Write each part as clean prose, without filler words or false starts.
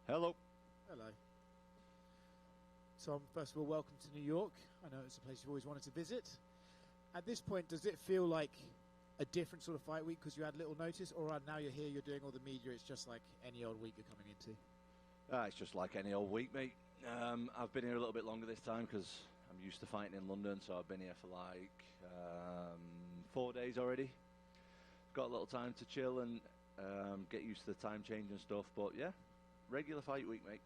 Hello. Hello. Tom, first of all, welcome to New York. I know it's a place you've always wanted to visit. At this point, does it feel like a different sort of fight week because you had little notice, or now you're here, you're doing all the media, it's just like any old week you're coming into? It's just like any old week, mate. I've been here a little bit longer this time because I'm used to fighting in London, so I've been here for like 4 days already. Got a little time to chill and get used to the time change and stuff, but yeah, regular fight week, mate.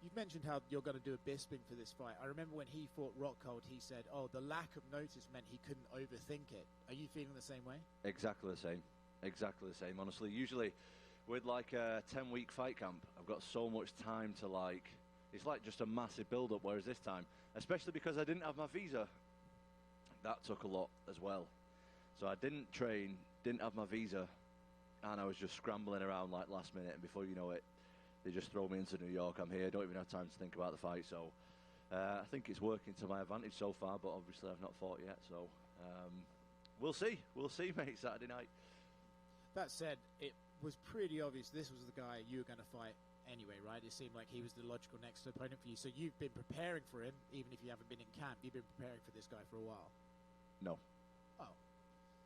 You've mentioned how you're going to do a Bisping for this fight. I remember when he fought Rockhold, he said, the lack of notice meant he couldn't overthink it. Are you feeling the same way? Exactly the same. Exactly the same, honestly. Usually with like a 10-week fight camp, I've got so much time to it's like just a massive build-up, whereas this time, especially because I didn't have my visa, that took a lot as well. So I didn't train, didn't have my visa, and I was just scrambling around like last minute, and before you know it, they just throw me into New York. I'm here, don't even have time to think about the fight, so I think it's working to my advantage so far, but obviously I've not fought yet, so we'll see, mate, Saturday night. That said, it was pretty obvious this was the guy you were going to fight anyway, right? It seemed like he was the logical next opponent for you, so you've been preparing for him, even if you haven't been in camp, you've been preparing for this guy for a while. No. Oh.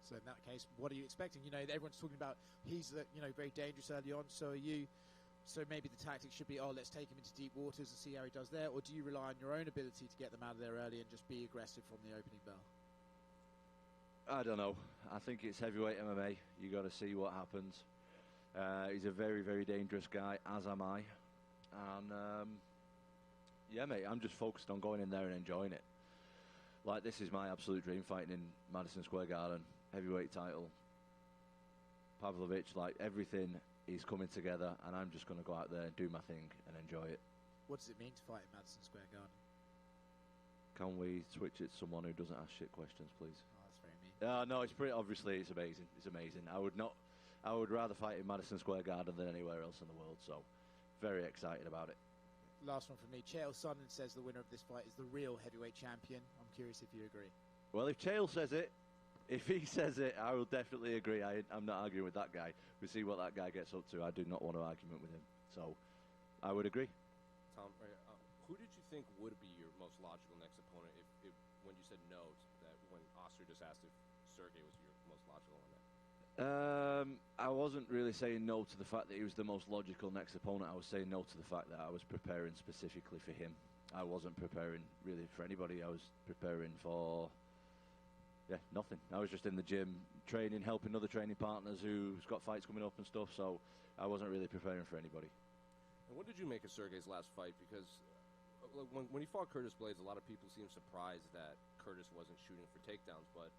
So in that case, what are you expecting? You know, everyone's talking about he's very dangerous early on, so are you. So maybe the tactics should be, let's take him into deep waters and see how he does there, or do you rely on your own ability to get them out of there early and just be aggressive from the opening bell? I don't know. I think it's heavyweight MMA. You got to see what happens. He's a very, very dangerous guy, as am I. And yeah, mate, I'm just focused on going in there and enjoying it. Like, this is my absolute dream, fighting in Madison Square Garden, heavyweight title, Pavlovich, like everything is coming together, and I'm just going to go out there and do my thing and enjoy it. What does it mean to fight in Madison Square Garden? Can we switch it to someone who doesn't ask shit questions, please? Oh, that's very mean. No, it's pretty obviously it's amazing. It's amazing. I would rather fight in Madison Square Garden than anywhere else in the world. So, very excited about it. Last one from me. Chael Sonnen says the winner of this fight is the real heavyweight champion. I'm curious if you agree. Well, if Chael says it, if he says it, I will definitely agree. I'm not arguing with that guy. We see what that guy gets up to. I do not want an argument with him. So, I would agree. Tom, who did you think would be your most logical next opponent if when you said no, that when Oscar just asked if Sergey was your most logical one? I wasn't really saying no to the fact that he was the most logical next opponent. I was saying no to the fact that I was preparing specifically for him. I wasn't preparing really for anybody. I was preparing for nothing. I was just in the gym training, helping other training partners who's got fights coming up and stuff, so I wasn't really preparing for anybody. And what did you make of Sergey's last fight? Because when he fought Curtis Blades, a lot of people seemed surprised that Curtis wasn't shooting for takedowns, but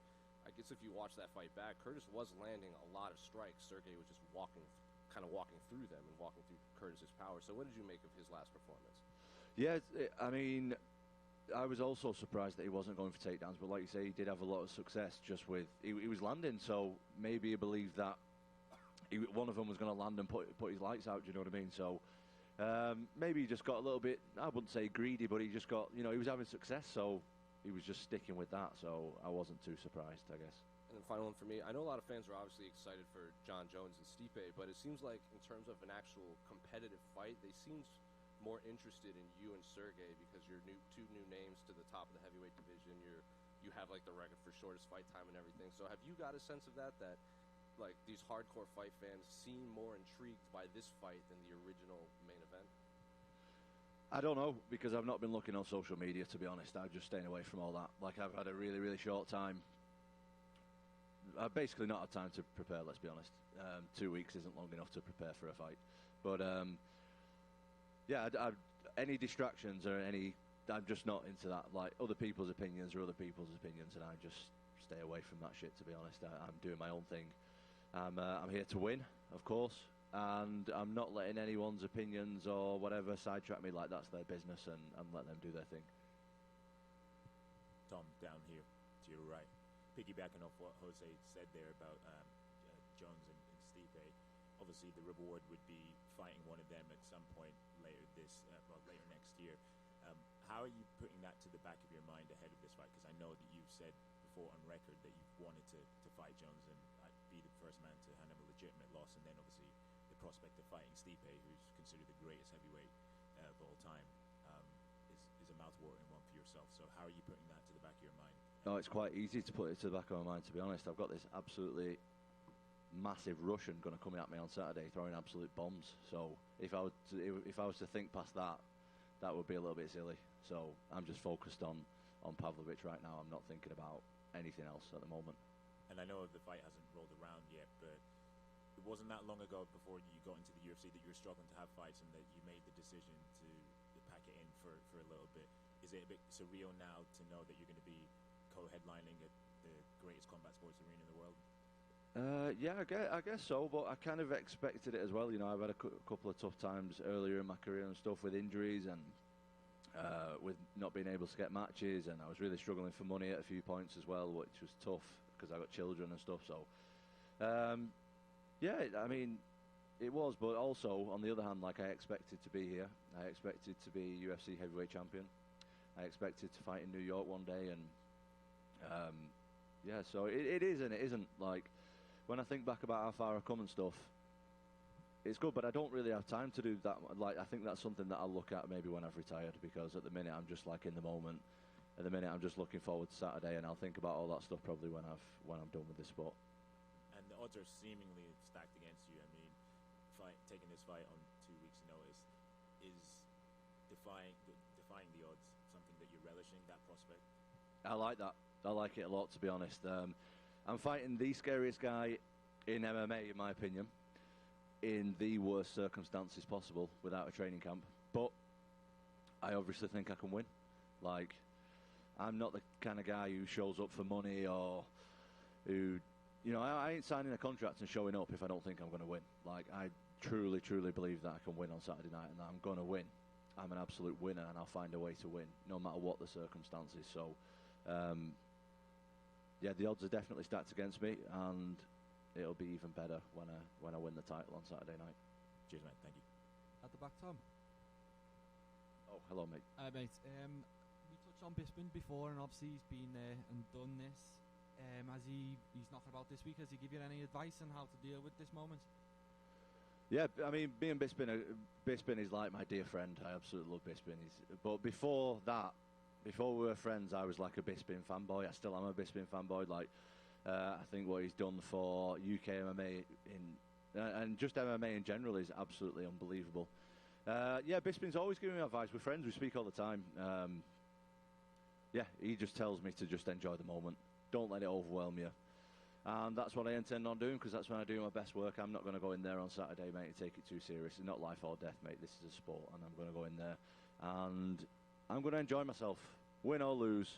I guess if you watch that fight back, Curtis was landing a lot of strikes. Sergey was just walking through them and walking through Curtis's power. So what did you make of his last performance? Yeah, I mean, I was also surprised that he wasn't going for takedowns, but like you say, he did have a lot of success just with he was landing, so maybe he believed that one of them was going to land and put his lights out, do you know what I mean? So maybe he just got a little bit, I wouldn't say greedy, but he just got, he was having success, so he was just sticking with that, so I wasn't too surprised, I guess. And then final one for me, I know a lot of fans are obviously excited for John Jones and Stipe, but it seems like in terms of an actual competitive fight, they seem more interested in you and Sergey because you're two new names to the top of the heavyweight division. You have like the record for shortest fight time and everything. So have you got a sense of that like these hardcore fight fans seem more intrigued by this fight than the original main event? I don't know, because I've not been looking on social media, to be honest. I'm just staying away from all that. Like, I've had a really, really short time. I've basically not had time to prepare, let's be honest. 2 weeks isn't long enough to prepare for a fight. But, any distractions or I'm just not into that. Like, other people's opinions are other people's opinions, and I just stay away from that shit, to be honest. I'm doing my own thing. I'm here to win, of course. And I'm not letting anyone's opinions or whatever sidetrack me. Like, that's their business, and let them do their thing. Tom, down here to your right, piggybacking off what Jose said there about Jones and Stipe, obviously the reward would be fighting one of them at some point later next year. How are you putting that to the back of your mind ahead of this fight? Because I know that you've said before on record that you've wanted to fight Jones and be the first man to hand him a legitimate loss, and then obviously the prospect of fighting Stipe, who's considered the greatest heavyweight of all time, is a mouth-watering one for yourself. So how are you putting that to the back of your mind? No, it's quite easy to put it to the back of my mind, to be honest. I've got this absolutely massive Russian going to come at me on Saturday, throwing absolute bombs. So if I was to think past that, that would be a little bit silly. So I'm just focused on Pavlovich right now. I'm not thinking about anything else at the moment. And I know the fight hasn't rolled around yet, but it wasn't that long ago before you got into the UFC that you were struggling to have fights and that you made the decision to pack it in for a little bit. Is it a bit surreal now to know that you're going to be co-headlining at the greatest combat sports arena in the world? Yeah, I guess so, but I kind of expected it as well. You know, I've had a couple of tough times earlier in my career and stuff with injuries and with not being able to get matches, and I was really struggling for money at a few points as well, which was tough because I got children and stuff. So, yeah, I mean, it was, but also on the other hand, like I expected to be here. I expected to be UFC heavyweight champion. I expected to fight in New York one day, and yeah, so it is and it isn't. Like, when I think back about how far I've come and stuff, it's good, but I don't really have time to do that. Like, I think that's something that I'll look at maybe when I've retired, because at the minute I'm just like in the moment. At the minute I'm just looking forward to Saturday, and I'll think about all that stuff probably when I'm done with this sport. And the odds are seemingly stacked against you. I mean, taking this fight on 2 weeks' notice is defying the odds something that you're relishing, that prospect? I like that. I like it a lot, to be honest. I'm fighting the scariest guy in MMA, in my opinion, in the worst circumstances possible without a training camp. But I obviously think I can win. Like, I'm not the kind of guy who shows up for money or who, you know, I ain't signing a contract and showing up if I don't think I'm going to win. Like, I truly, truly believe that I can win on Saturday night and that I'm going to win. I'm an absolute winner, and I'll find a way to win, no matter what the circumstances. So, yeah, the odds are definitely stacked against me, and it'll be even better when I win the title on Saturday night. Cheers, mate. Thank you. At the back, Tom. Oh, hello, mate. Hi, mate. We touched on Bisping before, and obviously he's been there and done this. He's knocking about this week. Has he give you any advice on how to deal with this moment? Yeah, I mean, being Bisping is like my dear friend. I absolutely love Bisping. But before that, before we were friends, I was like a Bisping fanboy. I still am a Bisping fanboy. Like, I think what he's done for UK MMA and just MMA in general is absolutely unbelievable. Yeah, Bisping's always giving me advice. We're friends. We speak all the time. Yeah, he just tells me to just enjoy the moment. Don't let it overwhelm you. And that's what I intend on doing, because that's when I do my best work. I'm not going to go in there on Saturday, mate, and take it too serious. It's not life or death, mate. This is a sport, and I'm going to go in there. And I'm going to enjoy myself. Win or lose,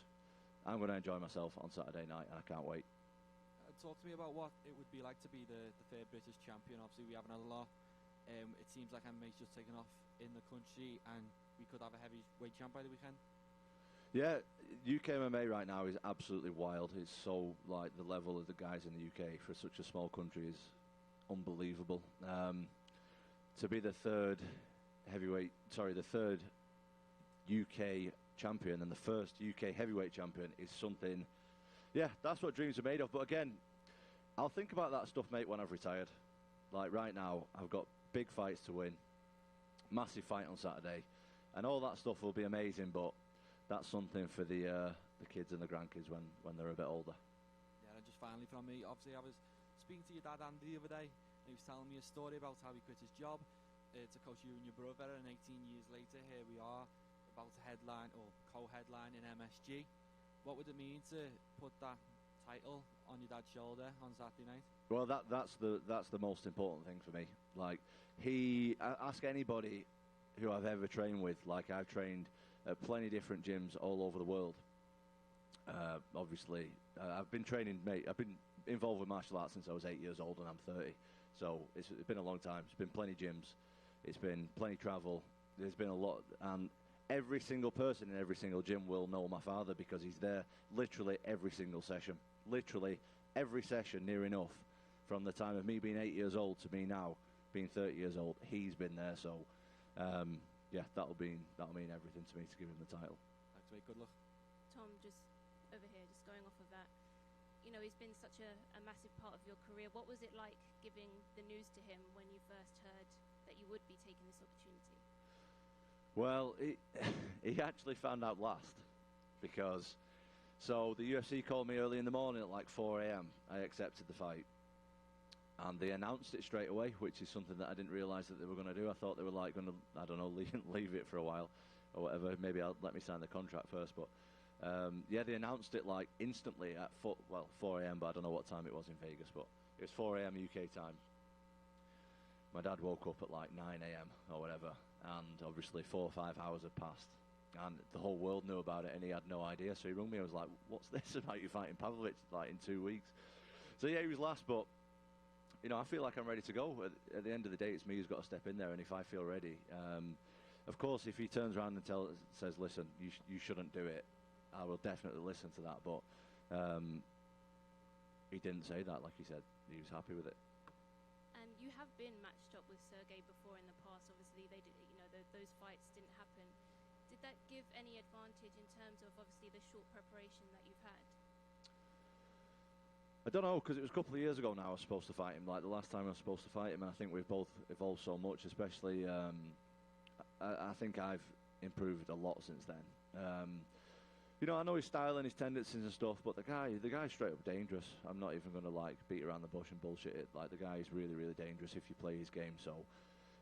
I'm going to enjoy myself on Saturday night, and I can't wait. Talk to me about what it would be like to be the third British champion. Obviously, we haven't had a lot. It seems like MMA's just taken off in the country, and we could have a heavyweight champ by the weekend. Yeah, UK MMA right now is absolutely wild. It's so, like, the level of the guys in the UK for such a small country is unbelievable. To be the third UK champion and the first UK heavyweight champion is something, yeah, that's what dreams are made of. But again, I'll think about that stuff, mate, when I've retired. Like, right now, I've got big fights to win, massive fight on Saturday, and all that stuff will be amazing, but that's something for the kids and the grandkids when they're a bit older. Yeah, and just finally from me, obviously I was speaking to your dad Andy the other day, and he was telling me a story about how he quit his job to coach you and your brother, and 18 years later, here we are, about to headline or co-headline in MSG. What would it mean to put that title on your dad's shoulder on Saturday night? Well, that's the most important thing for me. Like, ask anybody who I've ever trained with. Like, I've trained at plenty different gyms all over the world. Obviously, I've been training, mate. I've been involved with martial arts since I was 8 years old, and I'm 30. So it's been a long time. It's been plenty gyms. It's been plenty travel. There's been a lot, and every single person in every single gym will know my father, because he's there literally every single session. Literally every session, near enough, from the time of me being 8 years old to me now being 30 years old. He's been there, so yeah, that'll mean everything to me to give him the title. Thanks, mate. Good luck. Tom, just over here, just going off of that, you know, he's been such a massive part of your career. What was it like giving the news to him when you first heard that you would be taking this opportunity? Well, he actually found out last because, so the UFC called me early in the morning at like 4 a.m. I accepted the fight. And they announced it straight away, which is something that I didn't realise that they were going to do. I thought they were like going to, I don't know, leave it for a while or whatever. Maybe let me sign the contract first. But yeah, they announced it like instantly at 4 a.m. But I don't know what time it was in Vegas. But it was 4 a.m. UK time. My dad woke up at like 9 a.m. or whatever. And obviously 4 or 5 hours had passed. And the whole world knew about it and he had no idea. So he rung me and was like, what's this about you fighting Pavlovich like in 2 weeks? So yeah, he was last, but you know, I feel like I'm ready to go. At the end of the day, it's me who's got to step in there, and if I feel ready, of course, if he turns around and says, listen, you shouldn't do it, I will definitely listen to that, but he didn't say that, like he said. He was happy with it. And you have been matched up with Sergey before in the past. Obviously, they did, you know, those fights didn't happen. Did that give any advantage in terms of, obviously, the short preparation that you've had? I don't know, because it was a couple of years ago now I was supposed to fight him, like the last time I was supposed to fight him, and I think we've both evolved so much, especially, I think I've improved a lot since then. You know, I know his style and his tendencies and stuff, but the guy's straight up dangerous. I'm not even going to, like, beat around the bush and bullshit it. Like, the guy is really, really dangerous if you play his game, so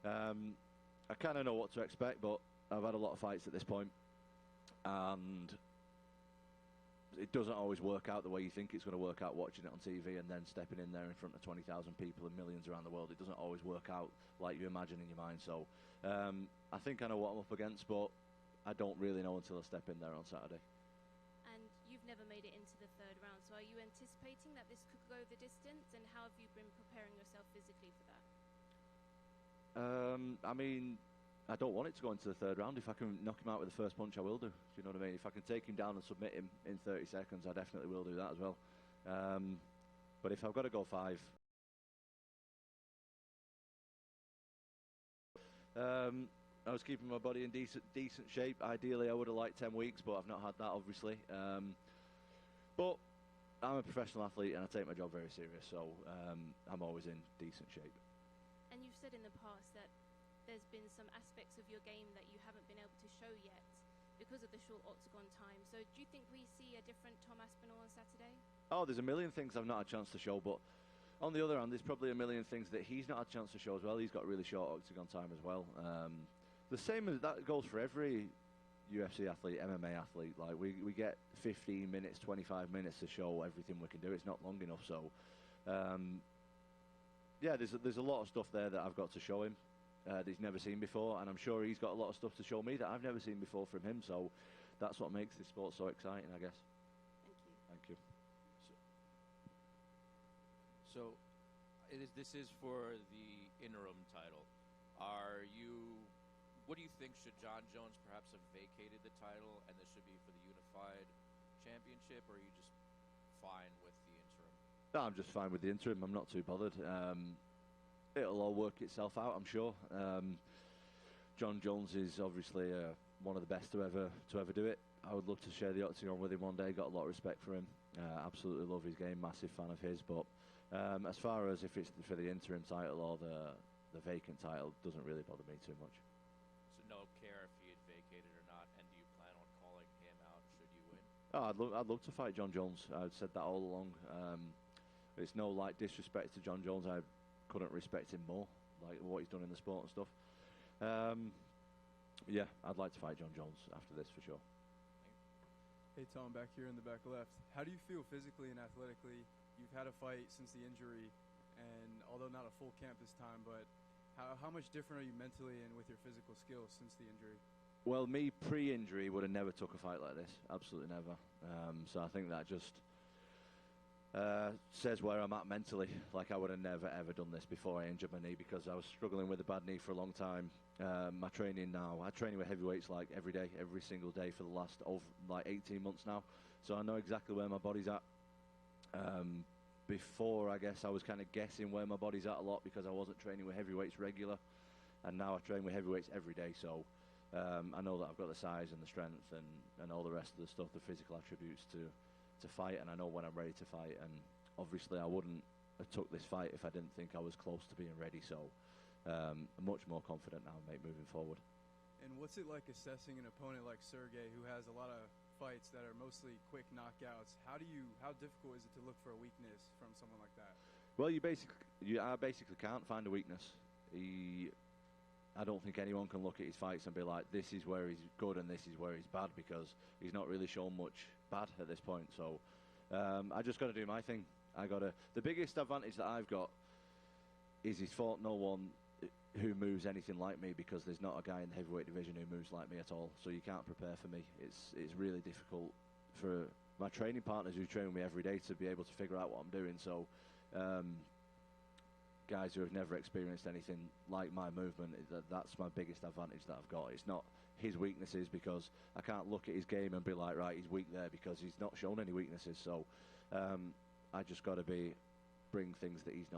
I kind of know what to expect, but I've had a lot of fights at this point, and it doesn't always work out the way you think it's going to work out watching it on TV and then stepping in there in front of 20,000 people and millions around the world. It doesn't always work out like you imagine in your mind. So I think I know what I'm up against, but I don't really know until I step in there on Saturday. And you've never made it into the third round, so are you anticipating that this could go the distance, and how have you been preparing yourself physically for that? I mean, I don't want it to go into the third round. If I can knock him out with the first punch, I will do. Do you know what I mean? If I can take him down and submit him in 30 seconds, I definitely will do that as well. But if I've got to go 5... I was keeping my body in decent shape. Ideally, I would have liked 10 weeks, but I've not had that, obviously. But I'm a professional athlete, and I take my job very serious, so I'm always in decent shape. And you've said in the past that there's been some aspects of your game that you haven't been able to show yet because of the short octagon time. So do you think we see a different Tom Aspinall on Saturday? Oh, there's a million things I've not had a chance to show, but on the other hand, there's probably a million things that he's not had a chance to show as well. He's got really short octagon time as well. The same as that goes for every UFC athlete, MMA athlete. Like we get 15 minutes, 25 minutes to show everything we can do. It's not long enough. So, yeah, there's a lot of stuff there that I've got to show him. That he's never seen before, and I'm sure he's got a lot of stuff to show me that I've never seen before from him, so that's what makes this sport so exciting, I guess. Thank you. Thank you. So this is for the interim title. What do you think, should John Jones perhaps have vacated the title and this should be for the unified championship, or are you just fine with the interim? No, I'm just fine with the interim. I'm not too bothered. It'll all work itself out, I'm sure. John Jones is obviously one of the best to ever do it. I would love to share the octagon with him one day. Got a lot of respect for him. Absolutely love his game. Massive fan of his. But as far as if it's for the interim title or the vacant title, doesn't really bother me too much. So no care if he had vacated or not. And do you plan on calling him out should you win? Oh, I'd love to fight John Jones. I've said that all along. It's no like disrespect to John Jones. I couldn't respect him more, like what he's done in the sport and stuff. Yeah, I'd like to fight John Jones after this for sure. Hey Tom, back here in the back left. How do you feel physically and athletically? You've had a fight since the injury, and although not a full camp this time, but how much different are you mentally and with your physical skills since the injury? Well, me pre-injury would have never took a fight like this. Absolutely never. So I think that just says where I'm at mentally. Like I would have never ever done this before I injured my knee, because I was struggling with a bad knee for a long time. My training now, I train with heavyweights like every day, every single day for the last like 18 months now. So I know exactly where my body's at. Before, I guess I was kind of guessing where my body's at a lot because I wasn't training with heavyweights regular, and now I train with heavyweights every day. So I know that I've got the size and the strength and all the rest of the stuff, the physical attributes to to fight, and I know when I'm ready to fight. And obviously, I wouldn't have took this fight if I didn't think I was close to being ready. So I'm much more confident now, mate, moving forward. And what's it like assessing an opponent like Sergey, who has a lot of fights that are mostly quick knockouts? How difficult is it to look for a weakness from someone like that? Well, I basically can't find a weakness. I don't think anyone can look at his fights and be like, this is where he's good and this is where he's bad, because he's not really shown much bad at this point. So I just got to do my thing. The biggest advantage that I've got is he's fought no one who moves anything like me, because there's not a guy in the heavyweight division who moves like me at all. So you can't prepare for me. It's really difficult for my training partners who train with me every day to be able to figure out what I'm doing. So guys who have never experienced anything like my movement, that's my biggest advantage that I've got. It's not his weaknesses, because I can't look at his game and be like, right, he's weak there, because he's not shown any weaknesses. So I just got to bring things that he's not